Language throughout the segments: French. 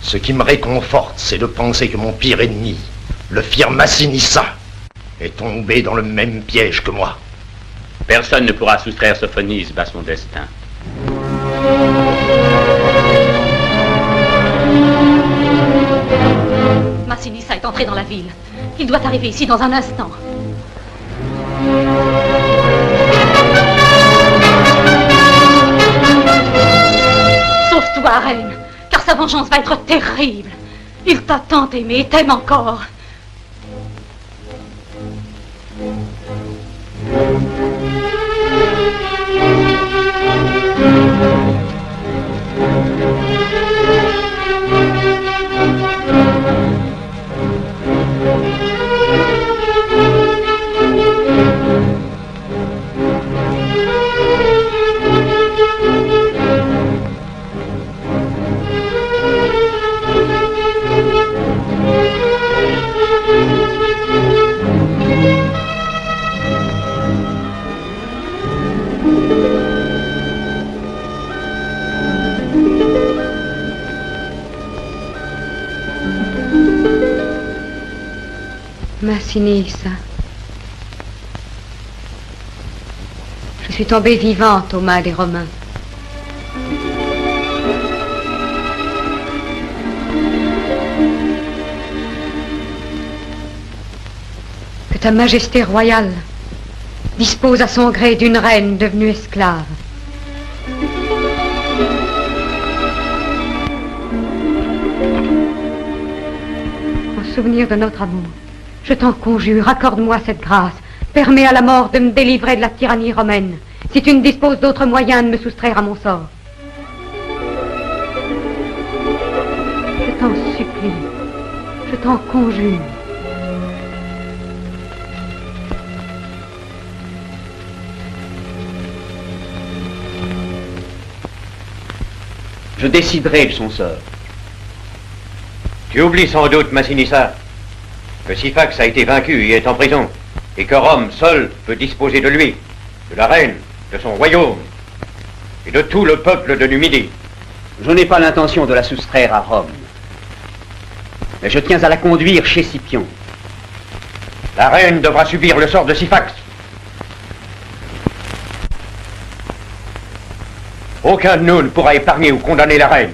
Ce qui me réconforte, c'est de penser que mon pire ennemi, le fier Massinissa, est tombé dans le même piège que moi. Personne ne pourra soustraire Sophonisbe à son destin. Massinissa est entré dans la ville. Il doit arriver ici dans un instant. Sauve-toi, reine, car sa vengeance va être terrible. Il t'a tant aimé et t'aime encore. Massinissa. Je suis tombée vivante aux mains des Romains. Que ta majesté royale dispose à son gré d'une reine devenue esclave. En souvenir de notre amour, je t'en conjure, accorde-moi cette grâce. Permets à la mort de me délivrer de la tyrannie romaine, si tu ne disposes d'autres moyens de me soustraire à mon sort. Je t'en supplie, je t'en conjure. Je déciderai de son sort. Tu oublies sans doute, Massinissa, que Syphax a été vaincu et est en prison, et que Rome seul peut disposer de lui, de la reine, de son royaume, et de tout le peuple de Numidie. Je n'ai pas l'intention de la soustraire à Rome, mais je tiens à la conduire chez Scipion. La reine devra subir le sort de Syphax. Aucun de nous ne pourra épargner ou condamner la reine.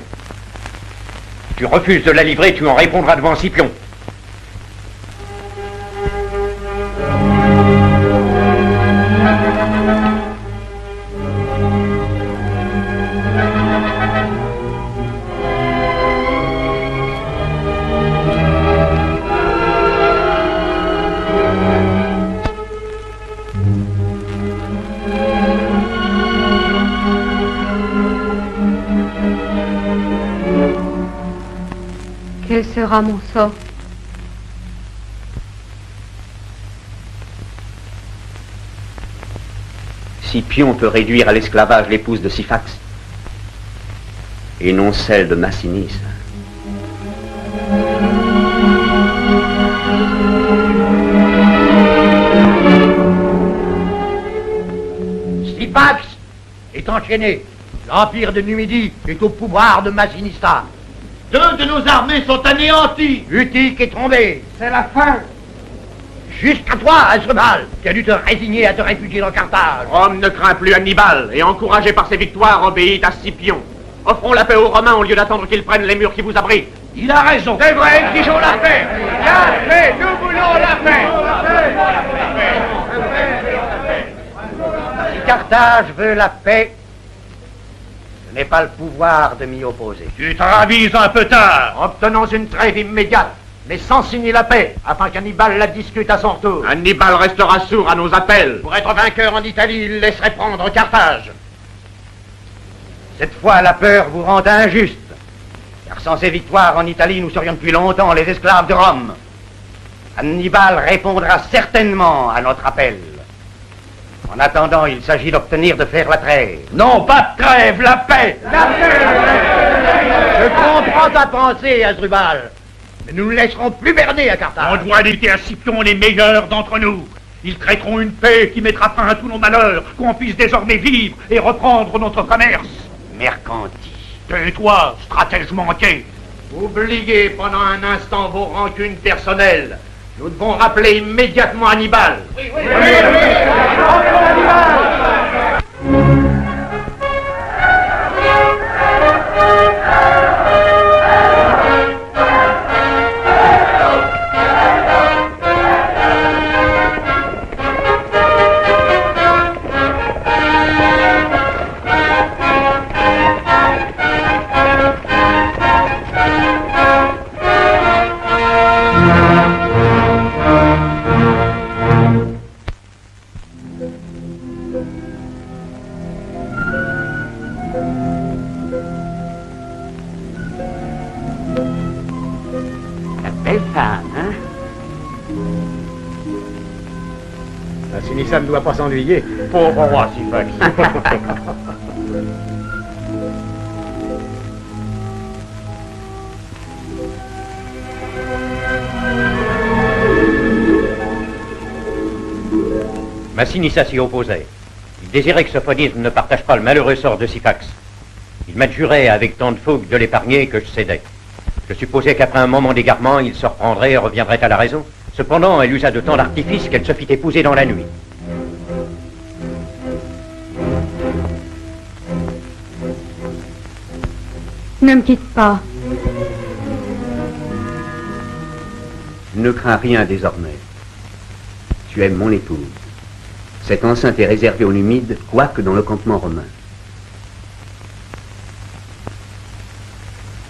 Si tu refuses de la livrer, tu en répondras devant Scipion. Quel sera mon sort? Scipion peut réduire à l'esclavage l'épouse de Syphax, et non celle de Massinissa. Syphax est enchaîné. L'empire de Numidie est au pouvoir de Massinissa. Deux de nos armées sont anéanties. Utique est tombé. C'est la fin. Jusqu'à toi, Hasdrubal, qui as dû te résigner à te réfugier dans Carthage. Rome ne craint plus Hannibal, et encouragé par ses victoires, obéit à Scipion. Offrons la paix aux Romains au lieu d'attendre qu'ils prennent les murs qui vous abritent. Il a raison. C'est vrai, exigeons la paix. La paix, nous voulons la paix. Si Carthage veut la paix, je n'ai pas le pouvoir de m'y opposer. Tu te ravises un peu tard. Obtenons une trêve immédiate, mais sans signer la paix, afin qu'Hannibal la discute à son retour. Hannibal restera sourd à nos appels. Pour être vainqueur en Italie, il laisserait prendre Carthage. Cette fois, la peur vous rend injuste, car sans ces victoires en Italie, nous serions depuis longtemps les esclaves de Rome. Hannibal répondra certainement à notre appel. En attendant, il s'agit d'obtenir de faire la trêve. Non, pas de trêve, la paix. La paix. Je comprends ta pensée, Hasdrubal. Mais nous ne laisserons plus berner à Carthage. On doit éviter à Scipion les meilleurs d'entre nous. Ils créeront une paix qui mettra fin à tous nos malheurs, qu'on puisse désormais vivre et reprendre notre commerce. Mercantile. Tais-toi, stratège manqué. Oubliez pendant un instant vos rancunes personnelles. Nous devons rappeler immédiatement Hannibal. Belle femme, hein? Massinissa ne doit pas s'ennuyer. Pauvre roi Syphax. Massinissa s'y opposait. Il désirait que Sophonisme ne partage pas le malheureux sort de Syphax. Il m'a juré avec tant de fougue de l'épargner que je cédais. Je supposais qu'après un moment d'égarement, il se reprendrait et reviendrait à la raison. Cependant, elle usa de tant d'artifices qu'elle se fit épouser dans la nuit. Ne me quitte pas. Ne crains rien désormais. Tu es mon épouse. Cette enceinte est réservée aux Numides, quoique dans le campement romain.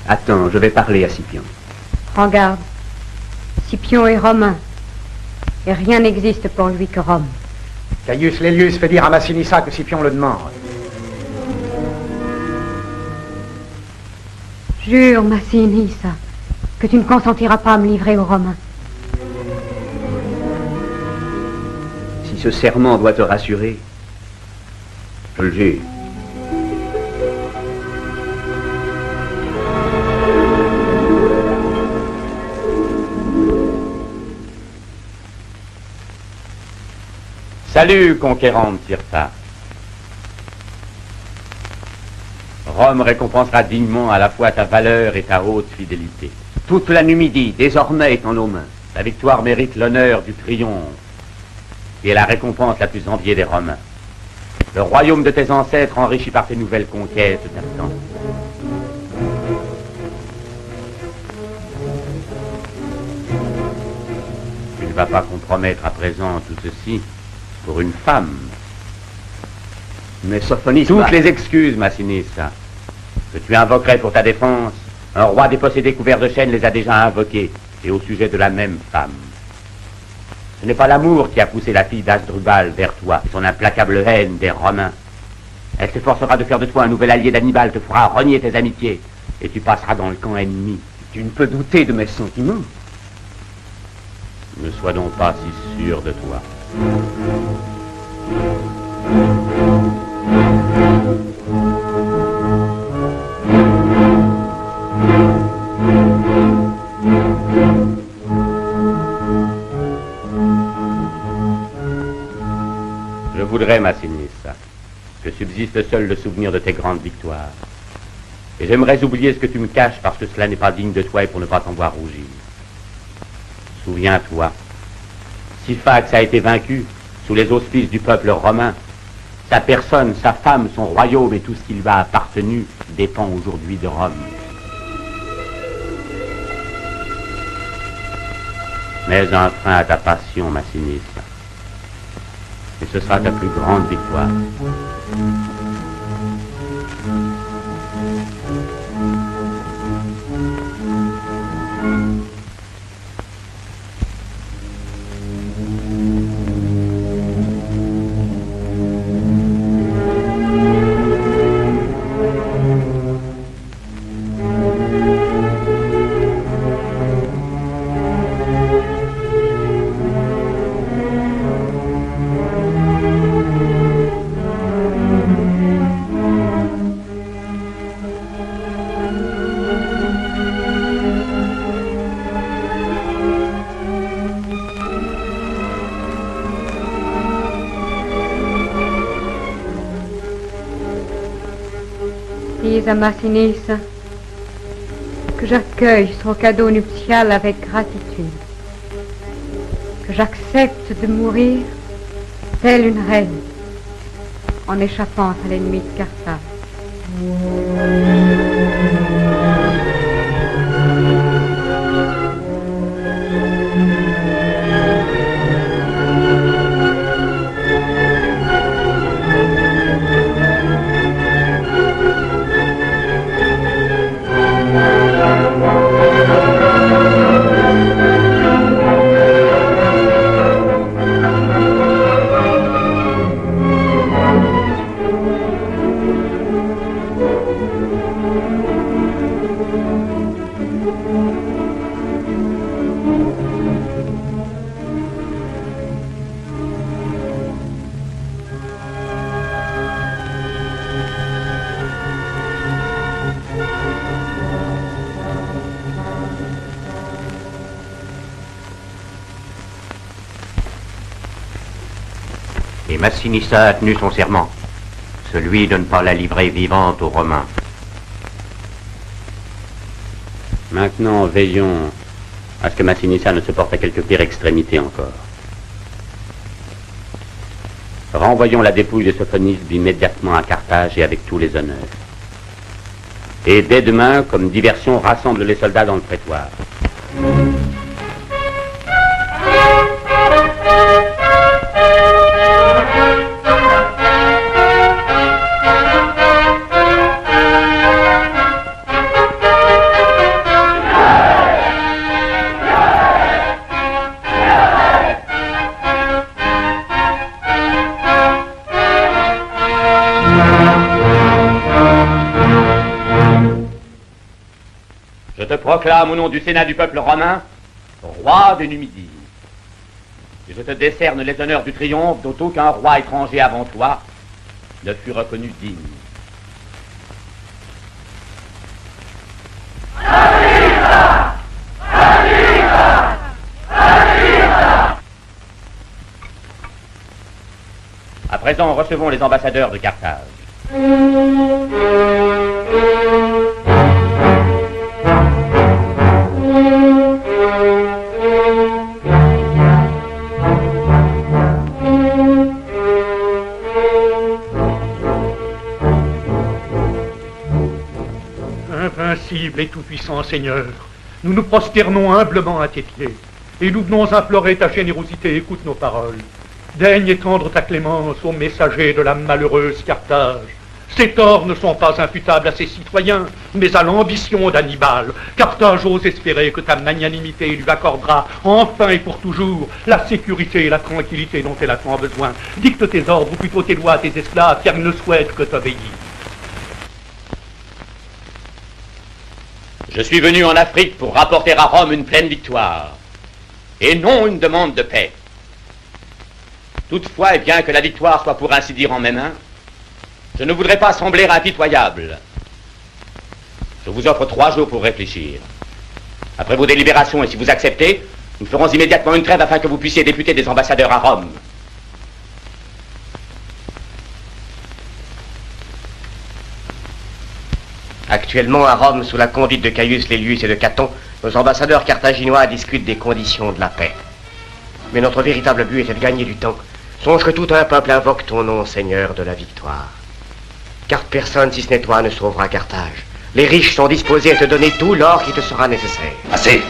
Attends, je vais parler à Scipion. Prends garde. Scipion est romain. Et rien n'existe pour lui que Rome. Caius Laelius fait dire à Massinissa que Scipion le demande. Jure, Massinissa, que tu ne consentiras pas à me livrer aux Romains. Si ce serment doit te rassurer, je le jure. Salut, conquérante Tirta. Rome récompensera dignement à la fois ta valeur et ta haute fidélité. Toute la Numidie, désormais, est en nos mains. Ta victoire mérite l'honneur du triomphe et est la récompense la plus enviée des Romains. Le royaume de tes ancêtres, enrichi par tes nouvelles conquêtes, t'attend. Tu ne vas pas compromettre à présent tout ceci pour une femme. Mais Sophonisme... Toutes les excuses, Massinissa, que tu invoquerais pour ta défense, un roi dépossédé couvert de chaînes les a déjà invoquées, et au sujet de la même femme. Ce n'est pas l'amour qui a poussé la fille d'Asdrubal vers toi, son implacable haine des Romains. Elle s'efforcera de faire de toi un nouvel allié d'Hannibal, te fera renier tes amitiés, et tu passeras dans le camp ennemi. Tu ne peux douter de mes sentiments. Ne sois donc pas si sûr de toi. Je voudrais, Massinissa, que subsiste seul le souvenir de tes grandes victoires. Et j'aimerais oublier ce que tu me caches parce que cela n'est pas digne de toi et pour ne pas t'en voir rougir. Souviens-toi, Syphax a été vaincu sous les auspices du peuple romain. Sa personne, sa femme, son royaume et tout ce qui lui a appartenu dépend aujourd'hui de Rome. Mais un frein à ta passion, Massinissa. Et ce sera ta plus grande victoire. Dis à Massinissa que j'accueille son cadeau nuptial avec gratitude, que j'accepte de mourir telle une reine en échappant à l'ennemi de Carthage. Et Massinissa a tenu son serment, celui de ne pas la livrer vivante aux Romains. Maintenant, veillons à ce que Massinissa ne se porte à quelque pire extrémité encore. Renvoyons la dépouille de Sophonisbe immédiatement à Carthage et avec tous les honneurs. Et dès demain, comme diversion, rassemble les soldats dans le prétoire. Je te proclame au nom du Sénat du peuple romain, roi de Numidie. Et je te décerne les honneurs du triomphe dont aucun roi étranger avant toi ne fut reconnu digne. À présent, recevons les ambassadeurs de Carthage. Invincible et tout-puissant Seigneur, nous nous prosternons humblement à tes pieds, et nous venons implorer ta générosité. Écoute nos paroles. Daigne étendre ta clémence aux messagers de la malheureuse Carthage. Ces torts ne sont pas imputables à ses citoyens, mais à l'ambition d'Hannibal. Carthage ose espérer que ta magnanimité lui accordera, enfin et pour toujours, la sécurité et la tranquillité dont elle a tant besoin. Dicte tes ordres, ou plutôt tes lois à tes esclaves, car ils ne souhaitent que t'obéir. Je suis venu en Afrique pour rapporter à Rome une pleine victoire, et non une demande de paix. Toutefois, et bien que la victoire soit pour ainsi dire en mes mains, je ne voudrais pas sembler impitoyable. Je vous offre 3 jours pour réfléchir. Après vos délibérations, et si vous acceptez, nous ferons immédiatement une trêve afin que vous puissiez députer des ambassadeurs à Rome. Actuellement, à Rome, sous la conduite de Caius Laelius et de Caton, nos ambassadeurs carthaginois discutent des conditions de la paix. Mais notre véritable but était de gagner du temps. Songe que tout un peuple invoque ton nom, Seigneur de la victoire. Car personne, si ce n'est toi, ne sauvera Carthage. Les riches sont disposés à te donner tout l'or qui te sera nécessaire. Assez.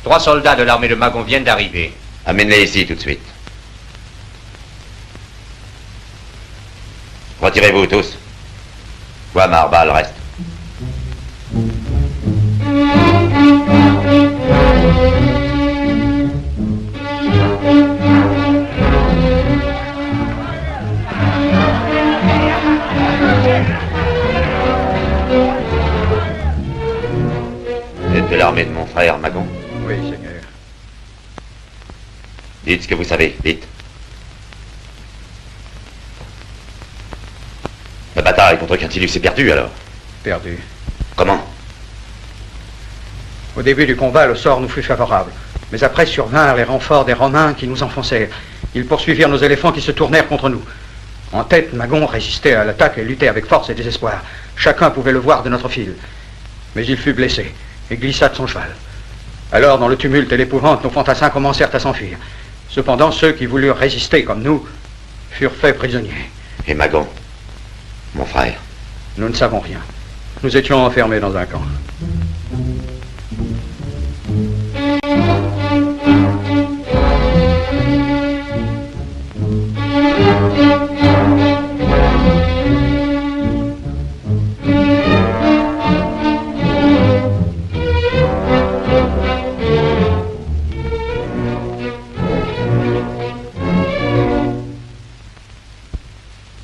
3 soldats de l'armée de Magon viennent d'arriver. Amène-les ici tout de suite. Retirez-vous tous. Guamar, le reste. Vous êtes de l'armée de mon frère, Magon? Oui, Seigneur. Dites ce que vous savez, vite. La bataille contre Quintilus est perdue, alors? Perdu. Comment? Au début du combat, le sort nous fut favorable. Mais après survinrent les renforts des Romains qui nous enfoncèrent. Ils poursuivirent nos éléphants qui se tournèrent contre nous. En tête, Magon résistait à l'attaque et luttait avec force et désespoir. Chacun pouvait le voir de notre file. Mais il fut blessé et glissa de son cheval. Alors, dans le tumulte et l'épouvante, nos fantassins commencèrent à s'enfuir. Cependant, ceux qui voulurent résister comme nous furent faits prisonniers. Et Magon, mon frère? Nous ne savons rien. Nous étions enfermés dans un camp.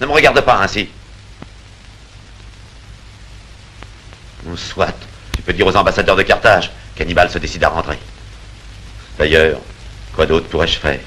Ne me regarde pas ainsi. Soit, tu peux dire aux ambassadeurs de Carthage qu'Hannibal se décide à rentrer. D'ailleurs, quoi d'autre pourrais-je faire?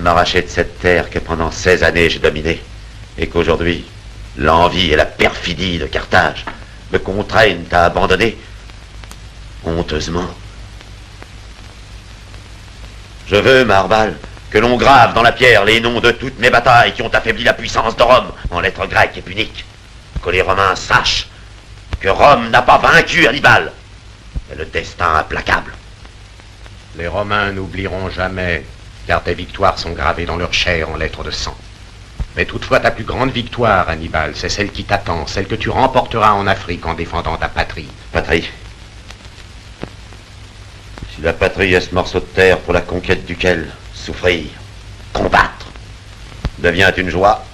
M'arracher de cette terre que pendant 16 années j'ai dominée, et qu'aujourd'hui, l'envie et la perfidie de Carthage me contraignent à abandonner honteusement. Je veux, Marbal, que l'on grave dans la pierre les noms de toutes mes batailles qui ont affaibli la puissance de Rome en lettres grecques et puniques. Que les Romains sachent que Rome n'a pas vaincu Hannibal, mais le destin implacable. Les Romains n'oublieront jamais, car tes victoires sont gravées dans leur chair en lettres de sang. Mais toutefois, ta plus grande victoire, Hannibal, c'est celle qui t'attend, celle que tu remporteras en Afrique en défendant ta patrie. Patrie? Si la patrie est ce morceau de terre pour la conquête duquel souffrir, combattre, devient une joie,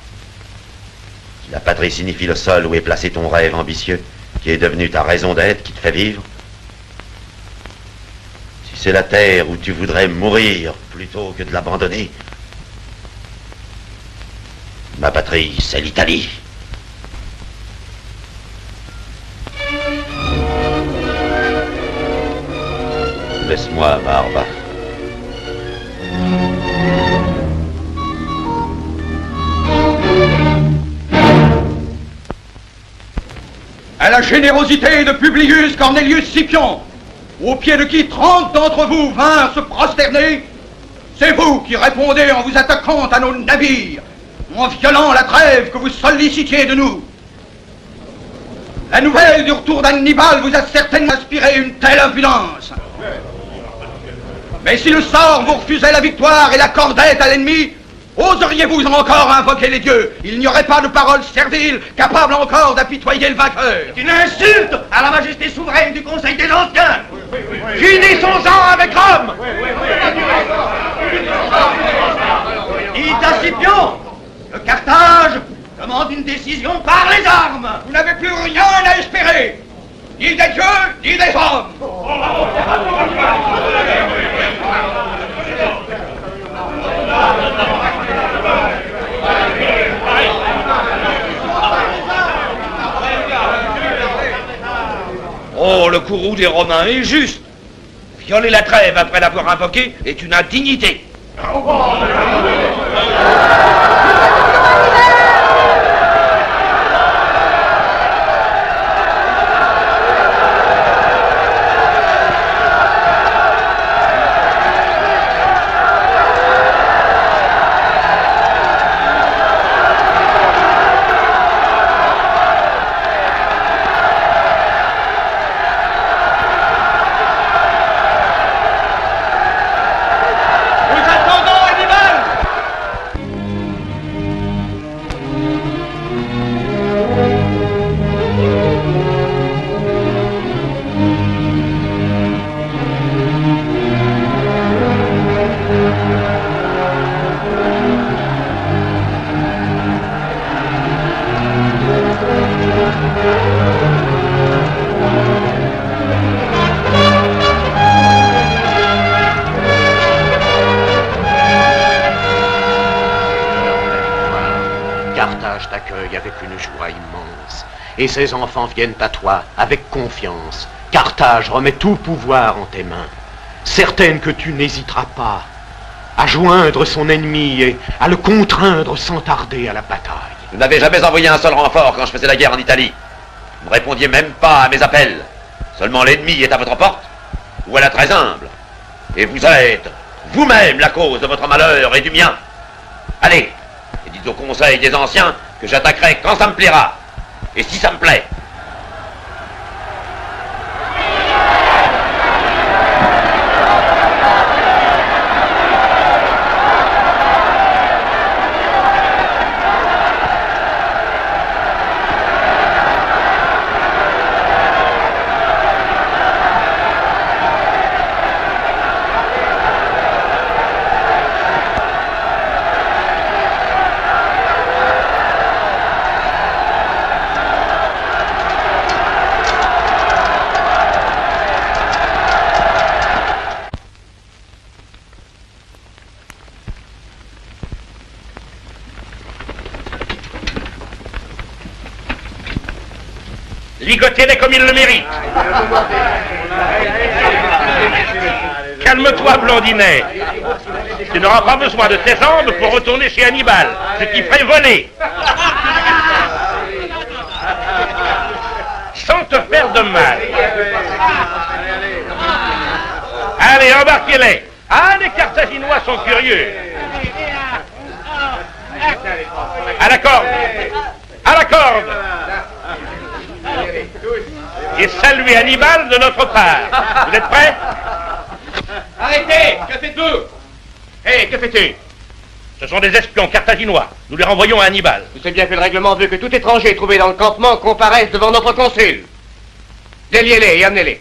si la patrie signifie le sol où est placé ton rêve ambitieux, qui est devenu ta raison d'être, qui te fait vivre, c'est la terre où tu voudrais mourir plutôt que de l'abandonner. Ma patrie, c'est l'Italie. Laisse-moi, Barba. À la générosité de Publius Cornelius Scipion, au pied de qui 30 d'entre vous vinrent se prosterner, c'est vous qui répondez en vous attaquant à nos navires, en violant la trêve que vous sollicitiez de nous. La nouvelle du retour d'Hannibal vous a certainement inspiré une telle impudence. Mais si le sort vous refusait la victoire et l'accordait à l'ennemi, oseriez-vous encore invoquer les dieux? Il n'y aurait pas de parole servile capable encore d'apitoyer le vainqueur. C'est une insulte à la majesté souveraine du Conseil des Anciens. Finissons-en avec Rome. Dites à Scipion que Carthage demande une décision par les armes. Vous n'avez plus rien à espérer, ni des dieux, ni des hommes. Oh, le courroux des Romains est juste. Violer la trêve après l'avoir invoquée est une indignité. et ses enfants viennent à toi avec confiance. Carthage remet tout pouvoir en tes mains, certaine que tu n'hésiteras pas à joindre son ennemi et à le contraindre sans tarder à la bataille. Vous n'avez jamais envoyé un seul renfort quand je faisais la guerre en Italie. Vous ne répondiez même pas à mes appels. Seulement l'ennemi est à votre porte, ou elle est très humble. Et vous êtes vous-même la cause de votre malheur et du mien. Allez, et dites au conseil des anciens que j'attaquerai quand ça me plaira. Et si ça me plaît. Ligotiez-les comme il le mérite. Calme-toi, Blondinet. Tu n'auras pas besoin de tes jambes pour retourner chez Hannibal. Je t'y ferai voler. Sans te faire de mal. Allez, embarquez-les. Ah, les Carthaginois sont curieux. À la corde. À la corde. Et saluez Hannibal de notre part. Vous êtes prêts? Arrêtez! Que faites-vous? Hé, que fais-tu? Ce sont des espions carthaginois. Nous les renvoyons à Hannibal. Vous savez bien que le règlement veut que tout étranger trouvé dans le campement comparaisse devant notre consul. Déliez-les et amenez-les.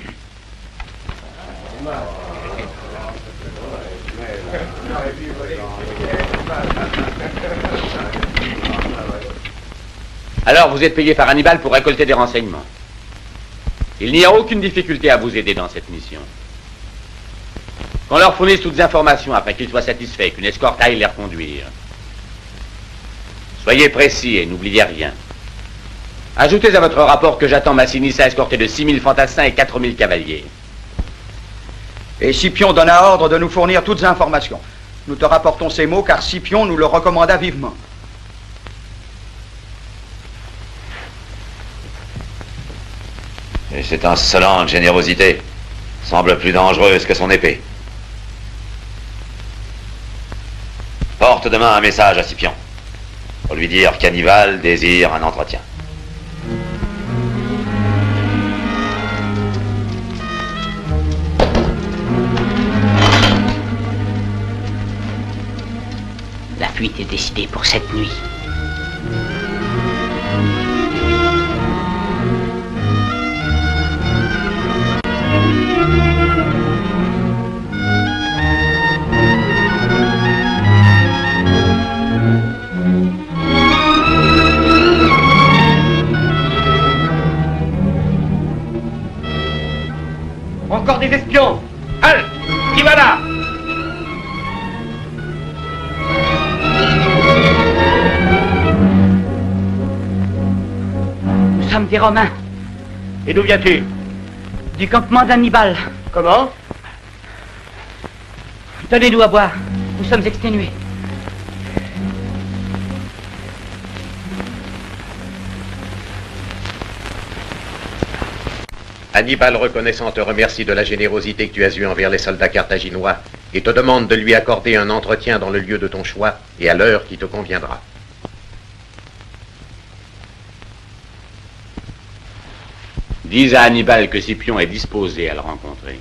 Alors vous êtes payé par Hannibal pour récolter des renseignements. Il n'y a aucune difficulté à vous aider dans cette mission. Qu'on leur fournisse toutes les informations après qu'ils soient satisfaits qu'une escorte aille les reconduire. Soyez précis et n'oubliez rien. Ajoutez à votre rapport que j'attends Massinissa escorté de 6000 fantassins et 4000 cavaliers. Et Scipion donna ordre de nous fournir toutes informations. Nous te rapportons ces mots car Scipion nous le recommanda vivement. Et cette insolente générosité semble plus dangereuse que son épée. Porte demain un message à Scipion, pour lui dire qu'Hannibal désire un entretien. La fuite est décidée pour cette nuit. Encore des espions! Halte! Qui va là? Nous sommes des Romains. Et d'où viens-tu? Du campement d'Hannibal. Comment? Donnez-nous à boire. Nous sommes exténués. Hannibal, reconnaissant, te remercie de la générosité que tu as eue envers les soldats carthaginois et te demande de lui accorder un entretien dans le lieu de ton choix et à l'heure qui te conviendra. Dis à Hannibal que Scipion est disposé à le rencontrer.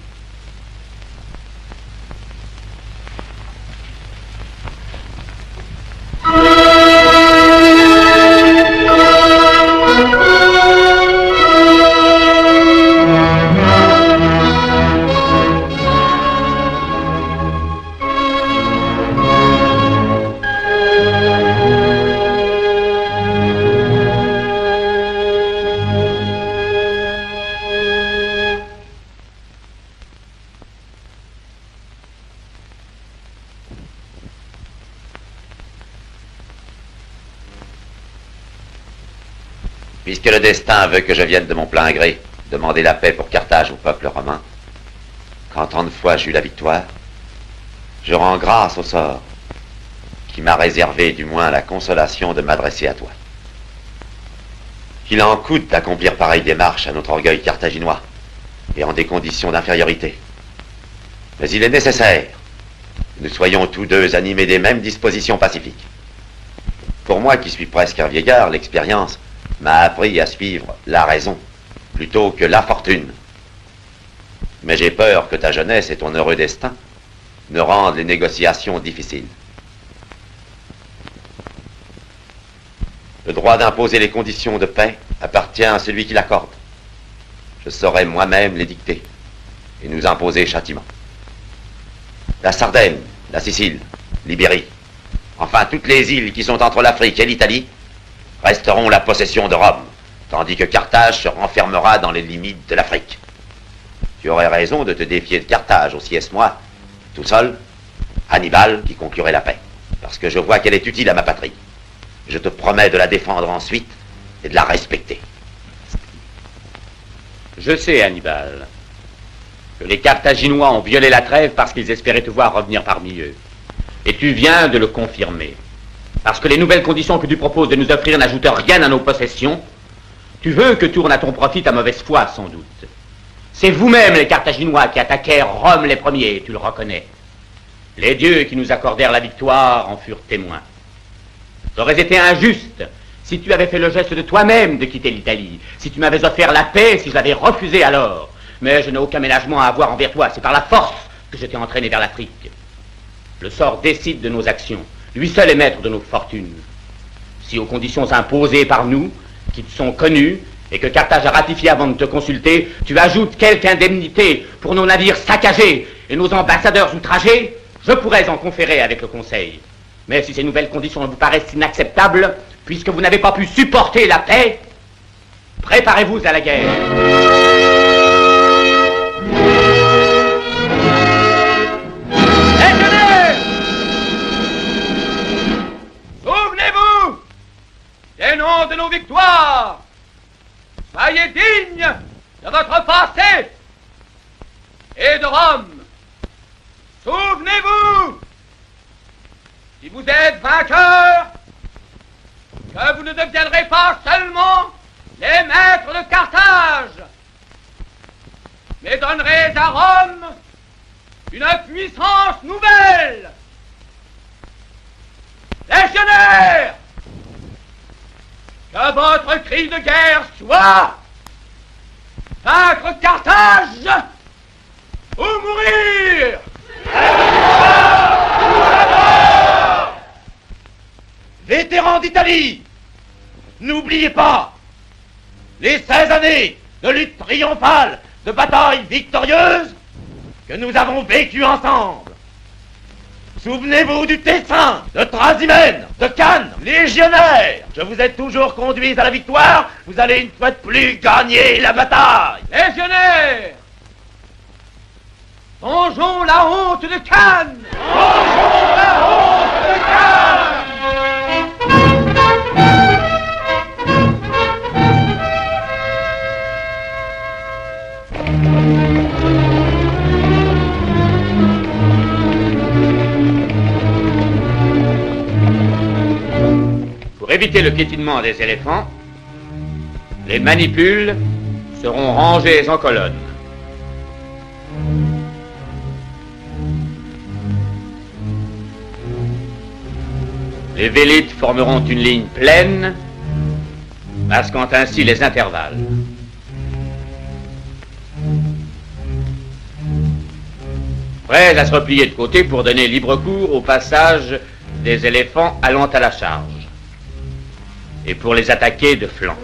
Puisque le destin veut que je vienne de mon plein gré demander la paix pour Carthage au peuple romain, quand tant de fois j'ai eu la victoire, je rends grâce au sort qui m'a réservé du moins la consolation de m'adresser à toi. Qu'il en coûte d'accomplir pareille démarche à notre orgueil carthaginois, et en des conditions d'infériorité. Mais il est nécessaire que nous soyons tous deux animés des mêmes dispositions pacifiques. Pour moi qui suis presque un vieillard, l'expérience m'a appris à suivre la raison plutôt que la fortune. Mais j'ai peur que ta jeunesse et ton heureux destin ne rendent les négociations difficiles. Le droit d'imposer les conditions de paix appartient à celui qui l'accorde. Je saurai moi-même les dicter et nous imposer châtiment. La Sardaigne, la Sicile, l'Ibérie, enfin toutes les îles qui sont entre l'Afrique et l'Italie, resteront la possession de Rome, tandis que Carthage se renfermera dans les limites de l'Afrique. Tu aurais raison de te défier de Carthage, aussi est-ce moi, tout seul, Hannibal, qui conclurait la paix, parce que je vois qu'elle est utile à ma patrie. Je te promets de la défendre ensuite et de la respecter. Je sais, Hannibal, que les Carthaginois ont violé la trêve parce qu'ils espéraient te voir revenir parmi eux. Et tu viens de le confirmer. Parce que les nouvelles conditions que tu proposes de nous offrir n'ajoutent rien à nos possessions, tu veux que tourne à ton profit ta mauvaise foi, sans doute. C'est vous-même, les Carthaginois, qui attaquèrent Rome les premiers, tu le reconnais. Les dieux qui nous accordèrent la victoire en furent témoins. Ça aurait été injuste si tu avais fait le geste de toi-même de quitter l'Italie, si tu m'avais offert la paix, si je l'avais refusé alors. Mais je n'ai aucun ménagement à avoir envers toi, c'est par la force que je t'ai entraîné vers l'Afrique. Le sort décide de nos actions, lui seul est maître de nos fortunes. Si aux conditions imposées par nous, qui te sont connues, et que Carthage a ratifié avant de te consulter, tu ajoutes quelque indemnité pour nos navires saccagés et nos ambassadeurs outragés, je pourrais en conférer avec le Conseil. Mais si ces nouvelles conditions vous paraissent inacceptables, puisque vous n'avez pas pu supporter la paix, préparez-vous à la guerre. Souvenez-vous des noms de nos victoires. Soyez dignes de votre passé et de Rome. Souvenez-vous, si vous êtes vainqueurs, que vous ne deviendrez pas seulement les maîtres de Carthage, mais donnerez à Rome une puissance nouvelle. Légionnaires, que votre cri de guerre soit vaincre Carthage ou mourir. Vétérans d'Italie, n'oubliez pas les 16 années de lutte triomphale, de bataille victorieuse que nous avons vécues ensemble. Souvenez-vous du Tessin, de Trasimène, de Cannes, légionnaires. Je vous ai toujours conduits à la victoire, vous allez une fois de plus gagner la bataille. Légionnaires, vengeons la honte de Cannes. Vengeons la honte de Cannes. Pour éviter le piétinement des éléphants, les manipules seront rangées en colonne. Les vélites formeront une ligne pleine, masquant ainsi les intervalles. Prêts à se replier de côté pour donner libre cours au passage des éléphants allant à la charge, et pour les attaquer de flanc.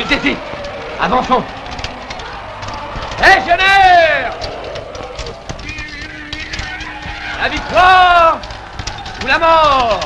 Ils hésitent. Avançons. Légionnaires! La victoire ou la mort?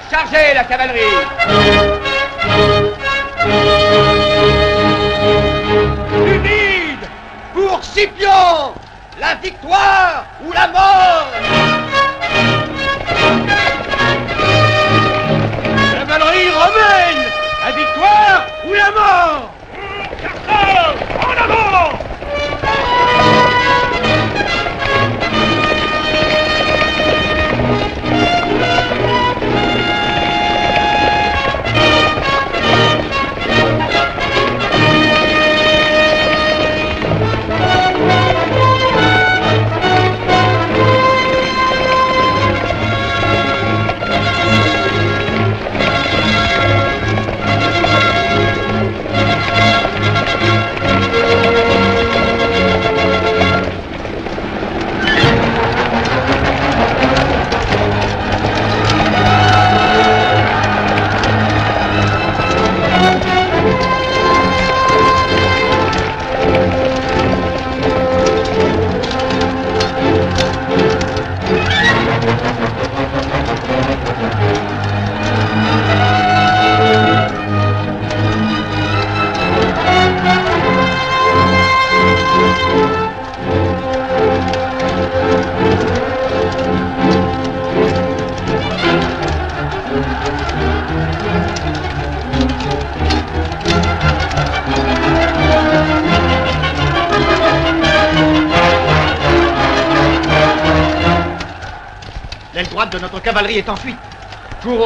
Chargez la cavalerie! Numide! Pour Scipion! La victoire ou la mort! Cavalerie romaine! La victoire ou la mort! En avant! L'aile droite de notre cavalerie est en fuite. Cours au